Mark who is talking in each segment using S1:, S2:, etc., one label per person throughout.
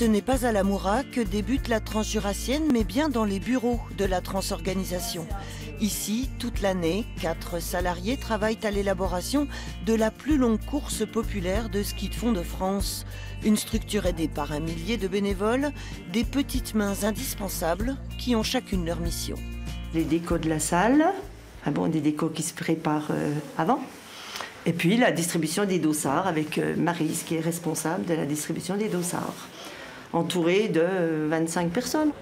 S1: ce n'est pas à la Moura que débute la transjurassienne, mais bien dans les bureaux de la transorganisation. Ici, toute l'année, 4 salariés travaillent à l'élaboration de la plus longue course populaire de ski de fond de France. Une structure aidée par un millier de bénévoles, des petites mains indispensables qui ont chacune leur mission.
S2: Les décos de la salle, des décos qui se préparent avant. Et puis la distribution des dossards avec Maryse qui est responsable de la distribution des dossards, entourée de 25 personnes.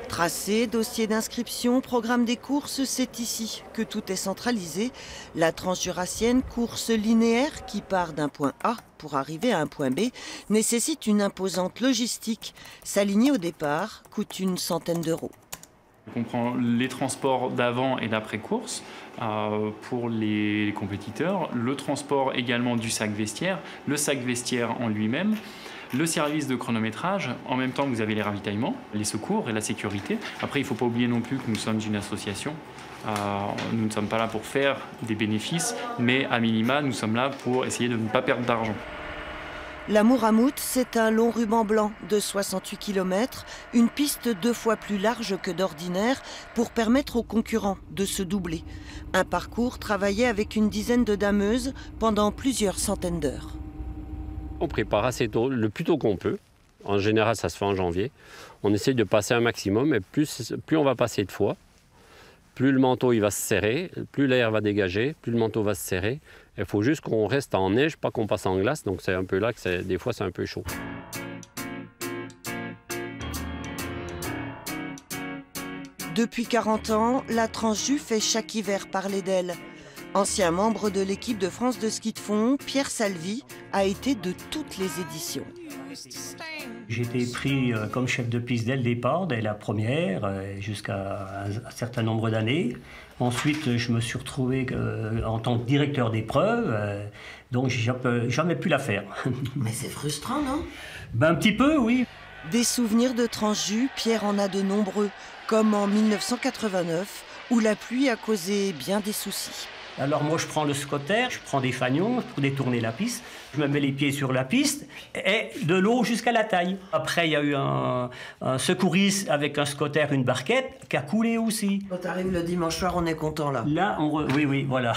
S1: Tracé, dossier d'inscription, programme des courses, c'est ici que tout est centralisé. La transjurassienne, course linéaire qui part d'un point A pour arriver à un point B, nécessite une imposante logistique. S'aligner au départ coûte une centaine d'euros.
S3: On prend les transports d'avant et d'après-course pour les compétiteurs, le transport également du sac vestiaire, le sac vestiaire en lui-même, le service de chronométrage, en même temps vous avez les ravitaillements, les secours et la sécurité. Après, il ne faut pas oublier non plus que nous sommes une association. Nous ne sommes pas là pour faire des bénéfices, mais à minima, nous sommes là pour essayer de ne pas perdre d'argent.
S1: La Mouramout, c'est un long ruban blanc de 68 km, une piste 2 fois plus large que d'ordinaire pour permettre aux concurrents de se doubler. Un parcours travaillé avec une dizaine de dameuses pendant plusieurs centaines d'heures.
S4: On prépare assez tôt, le plus tôt qu'on peut. En général, ça se fait en janvier. On essaie de passer un maximum, et plus on va passer de fois, plus le manteau il va se serrer, plus l'air va dégager, plus le manteau va se serrer. Il faut juste qu'on reste en neige, pas qu'on passe en glace, donc c'est un peu là que des fois c'est un peu chaud.
S1: Depuis 40 ans, la Transju fait chaque hiver parler d'elle. Ancien membre de l'équipe de France de ski de fond, Pierre Salvi a été de toutes les éditions.
S5: J'ai été pris comme chef de piste dès le départ, dès la première, jusqu'à un certain nombre d'années. Ensuite, je me suis retrouvé en tant que directeur d'épreuve, donc j'ai jamais pu la faire.
S2: Mais c'est frustrant, non?
S5: Un petit peu, oui.
S1: Des souvenirs de Transju, Pierre en a de nombreux, comme en 1989, où la pluie a causé bien des soucis.
S5: Alors moi je prends le scotter, je prends des fanions pour détourner la piste, je me mets les pieds sur la piste et de l'eau jusqu'à la taille. Après il y a eu un secouriste avec un scotter, une barquette qui a coulé aussi.
S2: Quand t'arrives le dimanche soir, on est content là.
S5: Là, oui, voilà.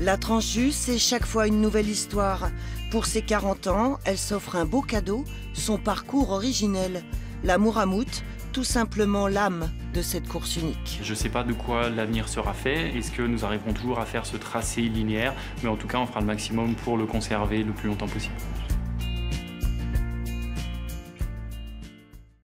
S1: La Transju, c'est chaque fois une nouvelle histoire. Pour ses 40 ans, elle s'offre un beau cadeau, son parcours originel. La Mouramout, tout simplement l'âme de cette course unique.
S3: Je ne sais pas de quoi l'avenir sera fait. Est-ce que nous arriverons toujours à faire ce tracé linéaire? Mais en tout cas, on fera le maximum pour le conserver le plus longtemps possible.